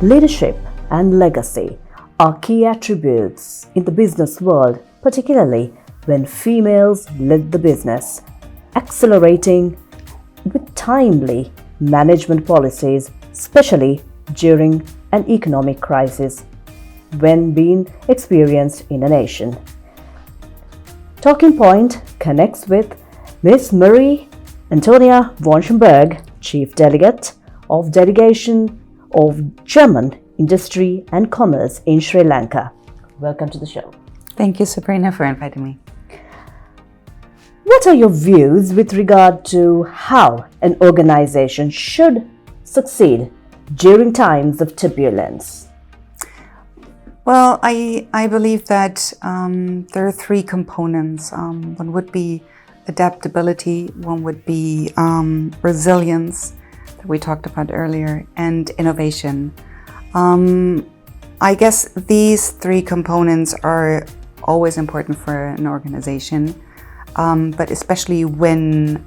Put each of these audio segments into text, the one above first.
Leadership and legacy are key attributes in the business world, particularly when females lead the business, accelerating with timely management policies, especially during an economic crisis when being experienced in a nation. Talking Point connects with Ms. Marie Antonia von Schönburg, Chief Delegate of Delegation of German Industry and Commerce in Sri Lanka. Welcome to the show. Thank you, Sabrina, for inviting me. What are your views with regard to how an organization should succeed during times of turbulence? Well, I believe that there are three components. One would be adaptability, one would be resilience, that we talked about earlier, and innovation. I guess these three components are always important for an organization, but especially when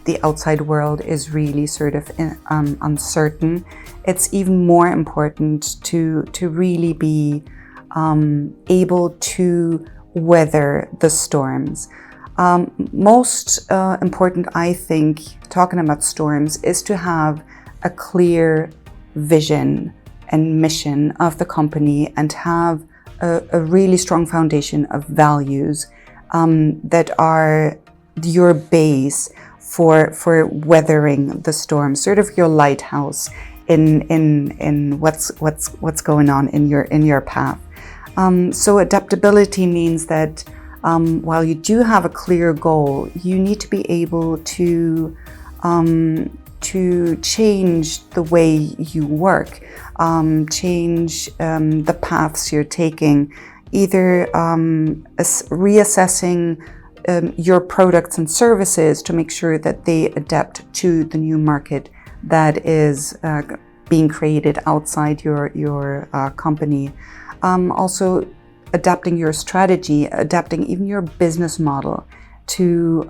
the outside world is really sort of uncertain, it's even more important to really be able to weather the storms. Most important, I think, talking about storms, is to have a clear vision and mission of the company and have a really strong foundation of values that are your base for weathering the storm, sort of your lighthouse in what's going on in your path. So adaptability means that while you do have a clear goal, you need to be able to change the way you work, change the paths you're taking, either reassessing your products and services to make sure that they adapt to the new market that is being created outside your company. Also adapting your strategy, adapting even your business model to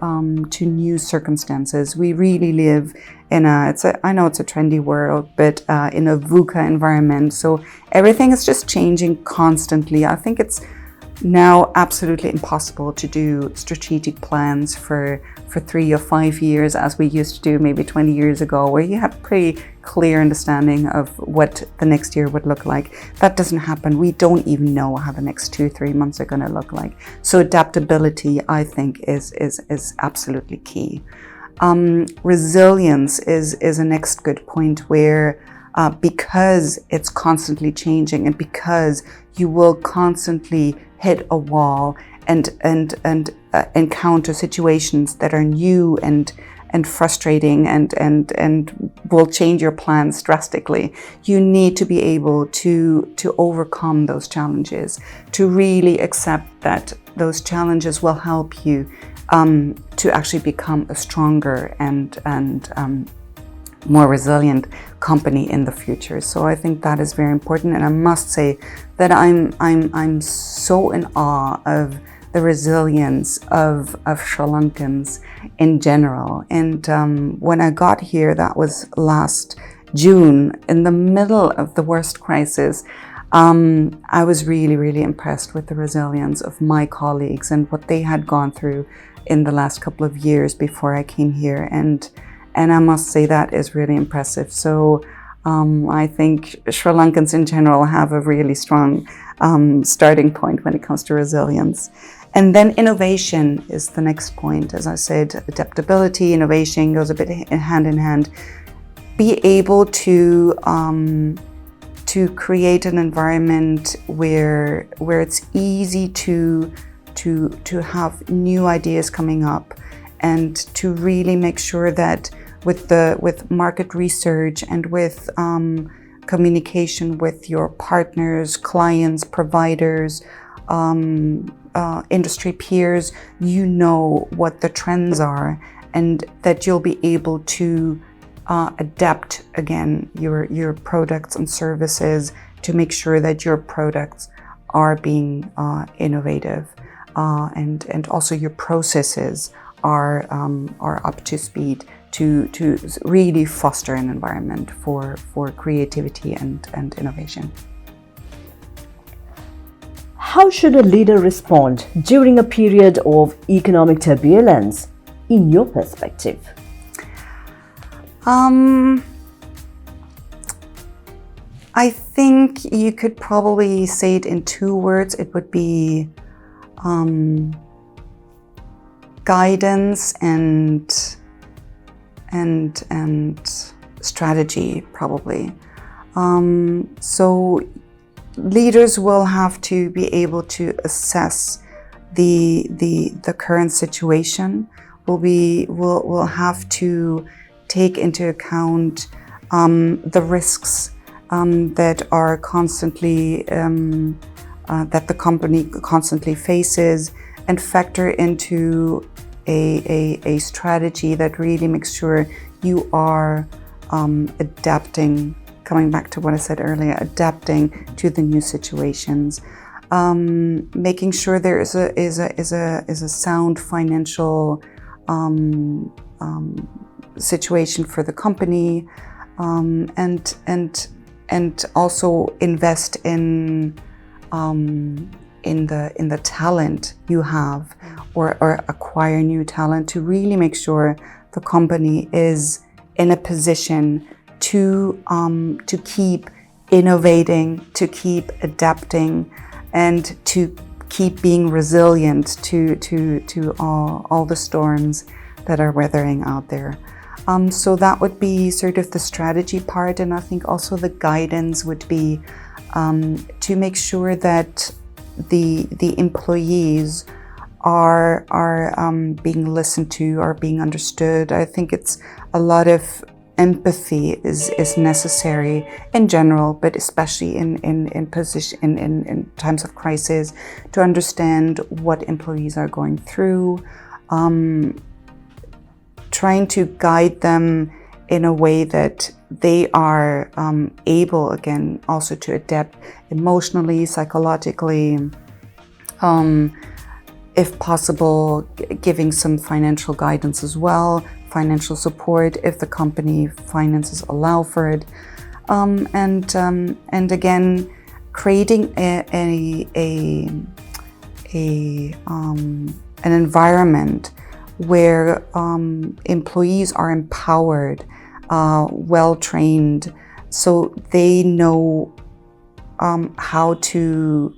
new circumstances. We really live in I know it's a trendy world, but in a VUCA environment. So everything is just changing constantly. I think it's now absolutely impossible to do strategic plans for 3 or 5 years as we used to do maybe 20 years ago, where you have pretty clear understanding of what the next year would look like. That doesn't happen. We don't even know how the next 2-3 months are going to look like. So adaptability, I think, is absolutely key. Resilience is a next good point, where because it's constantly changing and because you will constantly hit a wall and encounter situations that are new and frustrating and will change your plans drastically. You need to be able to overcome those challenges, to really accept that those challenges will help you to actually become a stronger and more resilient company in the future. So I think that is very important, and I must say that I'm so in awe of the resilience of Sri Lankans in general. And when I got here, that was last June, in the middle of the worst crisis, I was really, really impressed with the resilience of my colleagues and what they had gone through in the last couple of years before I came here. And I must say that is really impressive. So I think Sri Lankans in general have a really strong starting point when it comes to resilience. And then innovation is the next point. As I said, adaptability, innovation goes a bit hand in hand. Be able to create an environment where it's easy to have new ideas coming up, and to really make sure that with market research and with communication with your partners, clients, providers, industry peers, you know what the trends are, and that you'll be able to adapt again your products and services to make sure that your products are being innovative, and also your processes are up to speed to really foster an environment for creativity and innovation. How should a leader respond during a period of economic turbulence, in your perspective? I think you could probably say it in 2 words. It would be guidance and strategy, probably. So leaders will have to be able to assess the current situation. Will have to take into account the risks that are constantly that the company constantly faces, and factor into a strategy that really makes sure you are adapting. Coming back to what I said earlier, adapting to the new situations, making sure there is a sound financial situation for the company, and also invest in the talent you have, or acquire new talent to really make sure the company is in a position to keep innovating, to keep adapting, and to keep being resilient to all the storms that are weathering out there. So that would be sort of the strategy part, and I think also the guidance would be to make sure that the employees are being listened to, are being understood. I think it's a lot of empathy is necessary in general, but especially in times of crisis, to understand what employees are going through, trying to guide them in a way that they are able, again, also to adapt emotionally, psychologically, if possible, giving some financial guidance as well, financial support if the company finances allow for it, and again, creating an environment where employees are empowered, well trained, so they know how to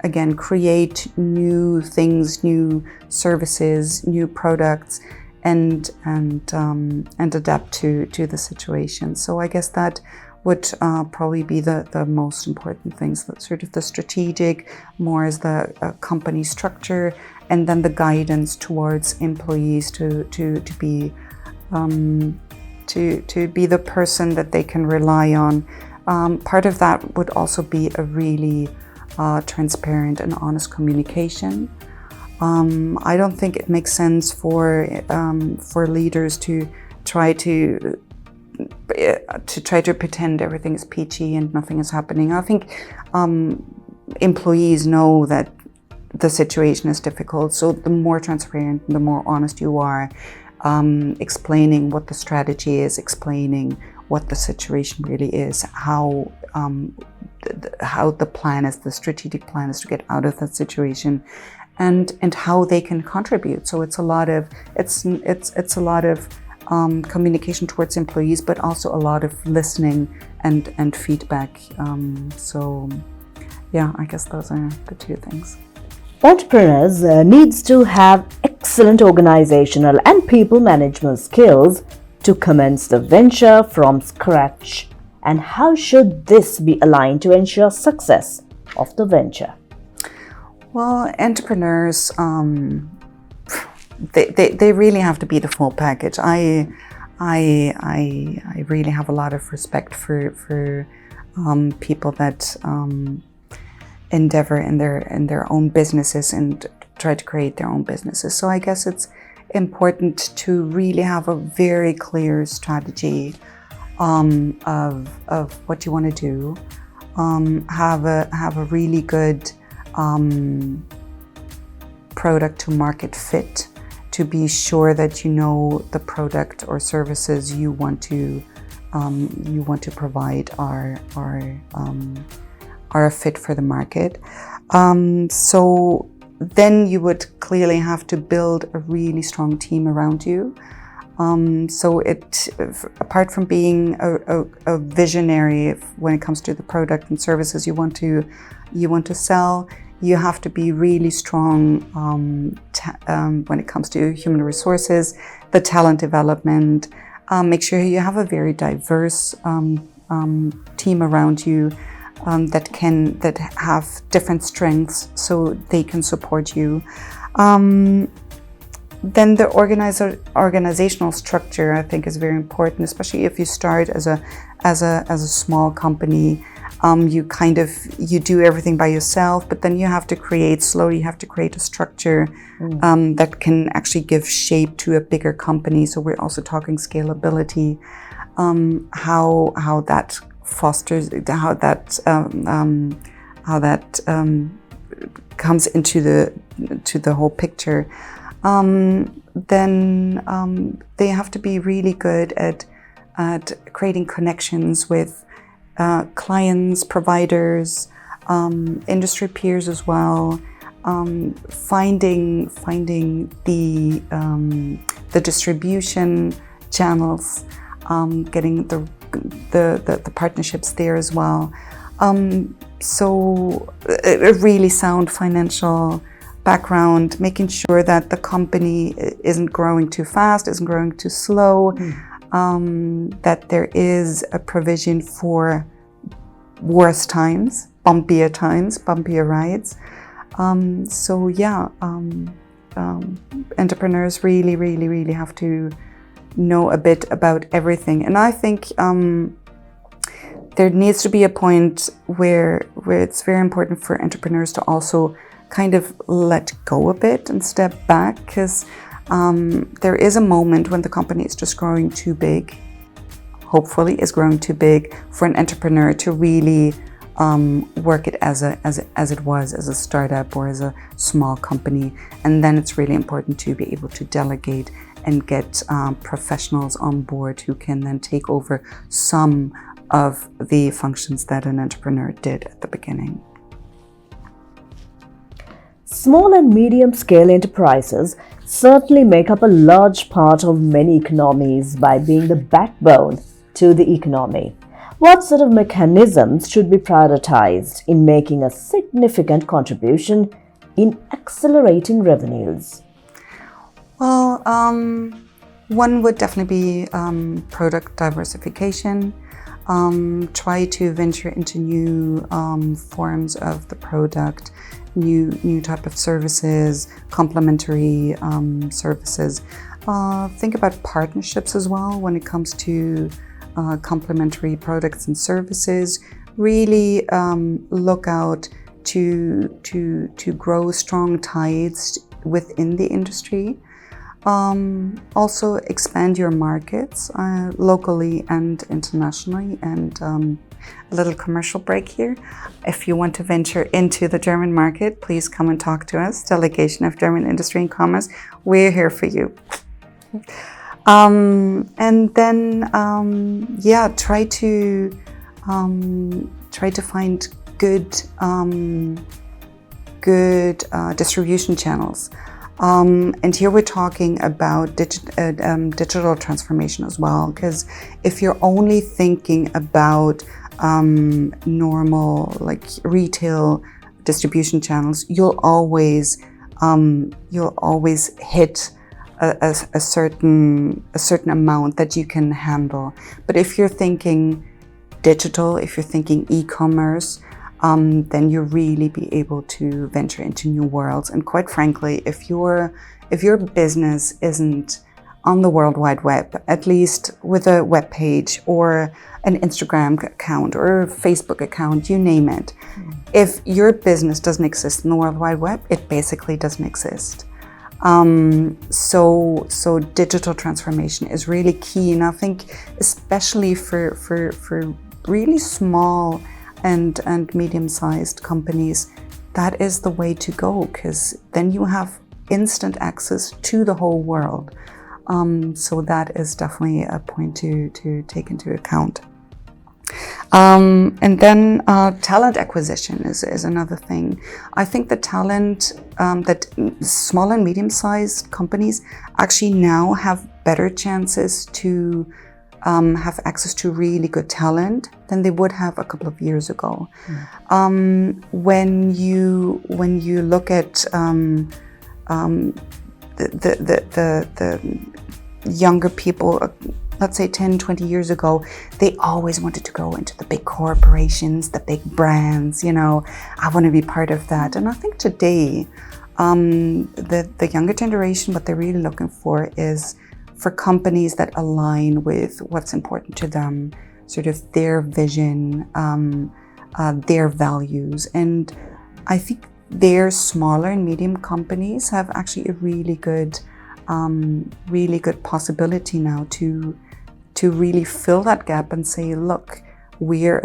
again, create new things, new services, new products, and adapt to the situation. So I guess that would probably be the most important things. That sort of the strategic, more as the company structure, and then the guidance towards employees to be the person that they can rely on. Part of that would also be a really transparent and honest communication. I don't think it makes sense for leaders to try to pretend everything is peachy and nothing is happening. I think employees know that the situation is difficult, so the more transparent, the more honest you are, explaining what the strategy is, explaining what the situation really is, how the plan is, the strategic plan is to get out of that situation, and how they can contribute. So it's a lot of communication towards employees, but also a lot of listening and feedback. So yeah, I guess those are the 2 things. Entrepreneurs needs to have excellent organizational and people management skills to commence the venture from scratch. And how should this be aligned to ensure success of the venture? Well, entrepreneurs, they really have to be the full package. I really have a lot of respect for people that endeavor in their own businesses and try to create their own businesses. So I guess it's important to really have a very clear strategy of what you want to do. Have a really good product to market fit to be sure that you know the product or services you want to provide are a fit for the market. So then you would clearly have to build a really strong team around you. So apart from being a visionary when it comes to the product and services you want to sell, you have to be really strong when it comes to human resources, the talent development. Make sure you have a very diverse team around you that have different strengths, so they can support you. Then the organizational structure, I think, is very important, especially if you start as a small company. You do everything by yourself, but then you have to create a structure that can actually give shape to a bigger company. So we're also talking scalability, how that fosters, how that comes into the whole picture. Then they have to be really good at creating connections with clients, providers, industry peers as well. Finding the distribution channels, getting the partnerships there as well. So a really sound financial background, making sure that the company isn't growing too fast, isn't growing too slow, that there is a provision for worse times, bumpier rides. Entrepreneurs really have to know a bit about everything. And I think there needs to be a point where it's very important for entrepreneurs to also kind of let go a bit and step back, because there is a moment when the company is just growing too big, hopefully is growing too big for an entrepreneur to really work it as it was as a startup or as a small company. And then it's really important to be able to delegate and get professionals on board who can then take over some of the functions that an entrepreneur did at the beginning. Small and medium-scale enterprises certainly make up a large part of many economies by being the backbone to the economy. What sort of mechanisms should be prioritized in making a significant contribution in accelerating revenues? Well, one would definitely be product diversification. Try to venture into new forms of the product, new type of services, complementary services. Think about partnerships as well when it comes to complementary products and services. Really look out to grow strong ties within the industry. Also expand your markets locally and internationally. And a little commercial break here. If you want to venture into the German market, please come and talk to us. Delegation of German Industry and Commerce. We're here for you. And then try to find good distribution channels. And here we're talking about digital transformation as well, because if you're only thinking about normal like retail distribution channels, you'll always hit a certain amount that you can handle. But if you're thinking digital, if you're thinking e-commerce, then you really be able to venture into new worlds. And quite frankly, if your business isn't on the World Wide Web, at least with a web page or an Instagram account or a Facebook account, you name it. If your business doesn't exist in the World Wide Web, it basically doesn't exist. So digital transformation is really key. And I think especially for really small and medium-sized companies, that is the way to go, because then you have instant access to the whole world. So that is definitely a point to take into account. And then talent acquisition is another thing. I think the talent that small and medium-sized companies actually now have better chances to have access to really good talent than they would have a couple of years ago. When you look at the younger people, let's say 10, 20 years ago, they always wanted to go into the big corporations, the big brands, I want to be part of that. And I think today, the younger generation, what they're really looking for is for companies that align with what's important to them, sort of their vision, their values. And I think their smaller and medium companies have actually a really good possibility now to really fill that gap and say, look, we're,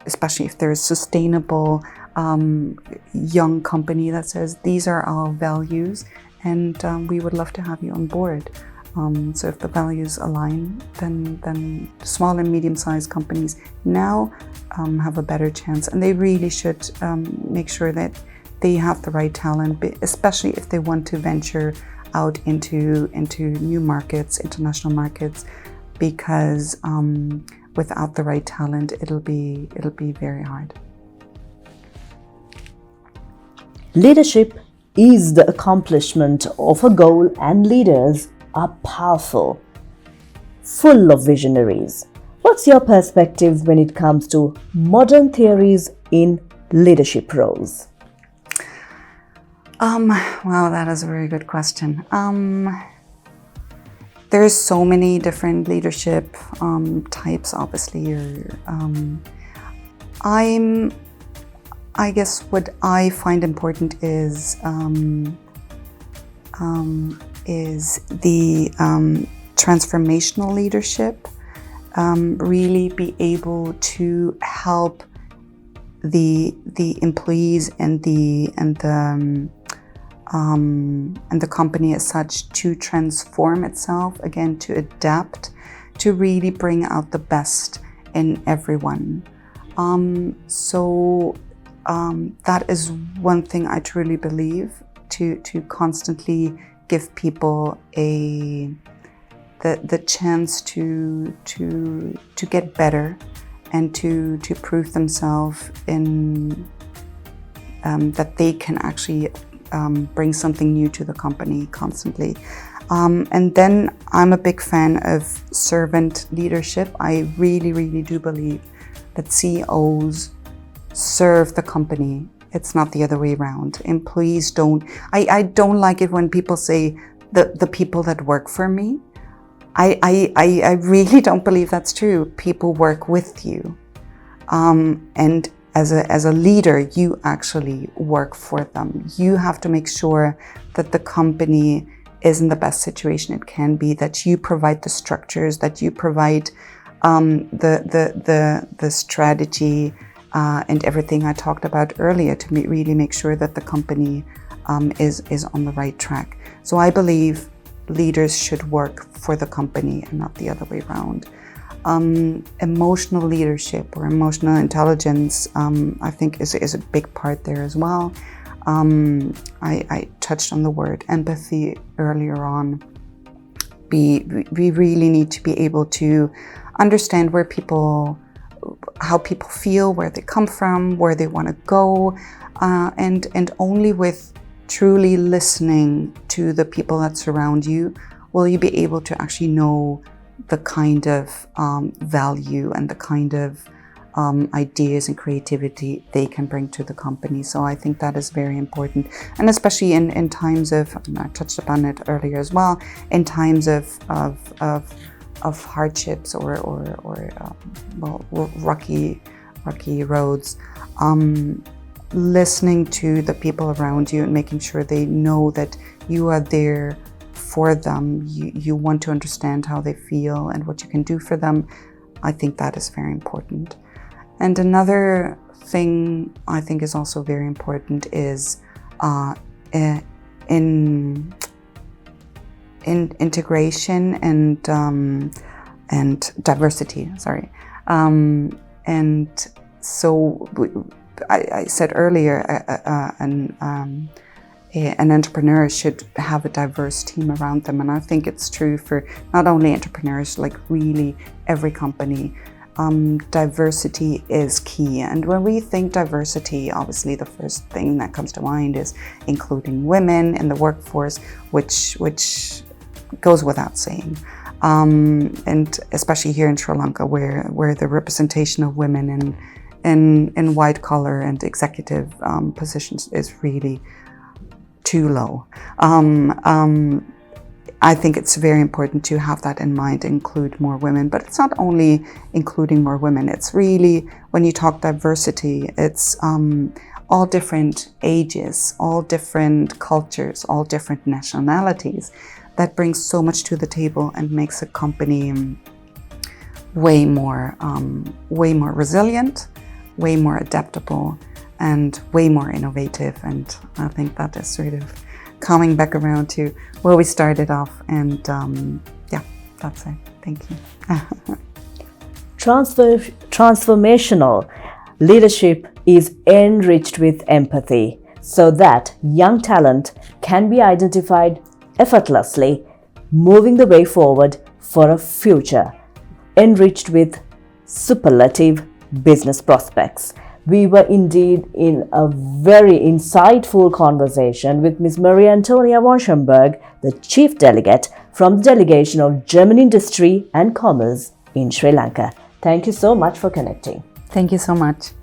especially if there's a sustainable young company that says these are our values, and we would love to have you on board. So if the values align, then small and medium-sized companies now have a better chance, and they really should make sure that they have the right talent, especially if they want to venture out into new markets, international markets, because without the right talent, it'll be very hard. Leadership is the accomplishment of a goal, and leaders are powerful, full of visionaries. What's your perspective when it comes to modern theories in leadership roles? Wow, that is a very good question. There's so many different leadership types, obviously. I guess what I find important is the transformational leadership. Really be able to help the employees and the company as such to transform itself, again, to adapt, to really bring out the best in everyone. That is one thing I truly believe, to constantly give people the chance to get better and to prove themselves in that they can actually bring something new to the company constantly. And then I'm a big fan of servant leadership. I really, really do believe that CEOs serve the company. It's not the other way around. Employees don't. I don't like it when people say the people that work for me. I really don't believe that's true. People work with you, and as a leader, you actually work for them. You have to make sure that the company is in the best situation it can be. That you provide the structures. That you provide the strategy. And everything I talked about earlier to really make sure that the company is on the right track. So I believe leaders should work for the company and not the other way around. Emotional leadership or emotional intelligence, I think is a big part there as well. I touched on the word empathy earlier on. We really need to be able to understand how people feel, where they come from, where they want to go, and only with truly listening to the people that surround you will you be able to actually know the kind of value and the kind of ideas and creativity they can bring to the company. So I think that is very important, and especially in times of, and I touched upon it earlier as well, in times of hardships or rocky roads, listening to the people around you and making sure they know that you are there for them. You want to understand how they feel and what you can do for them. I think that is very important. And another thing I think is also very important is integration and diversity. Sorry, and so I said earlier, an entrepreneur should have a diverse team around them, and I think it's true for not only entrepreneurs, like really every company. Diversity is key, and when we think diversity, obviously the first thing that comes to mind is including women in the workforce, which goes without saying, and especially here in Sri Lanka, where the representation of women in white collar and executive positions is really too low. I think it's very important to have that in mind, include more women. But it's not only including more women, it's really, when you talk diversity, it's all different ages, all different cultures, all different nationalities. That brings so much to the table and makes a company way more resilient, way more adaptable, and way more innovative. And I think that is sort of coming back around to where we started off, and yeah, that's it. Thank you. Transformational leadership is enriched with empathy so that young talent can be identified effortlessly, moving the way forward for a future enriched with superlative business prospects. We were indeed in a very insightful conversation with Ms. Maria Antonia von Schönburg, the Chief Delegate from the Delegation of German Industry and Commerce in Sri Lanka. Thank you so much for connecting. Thank you so much.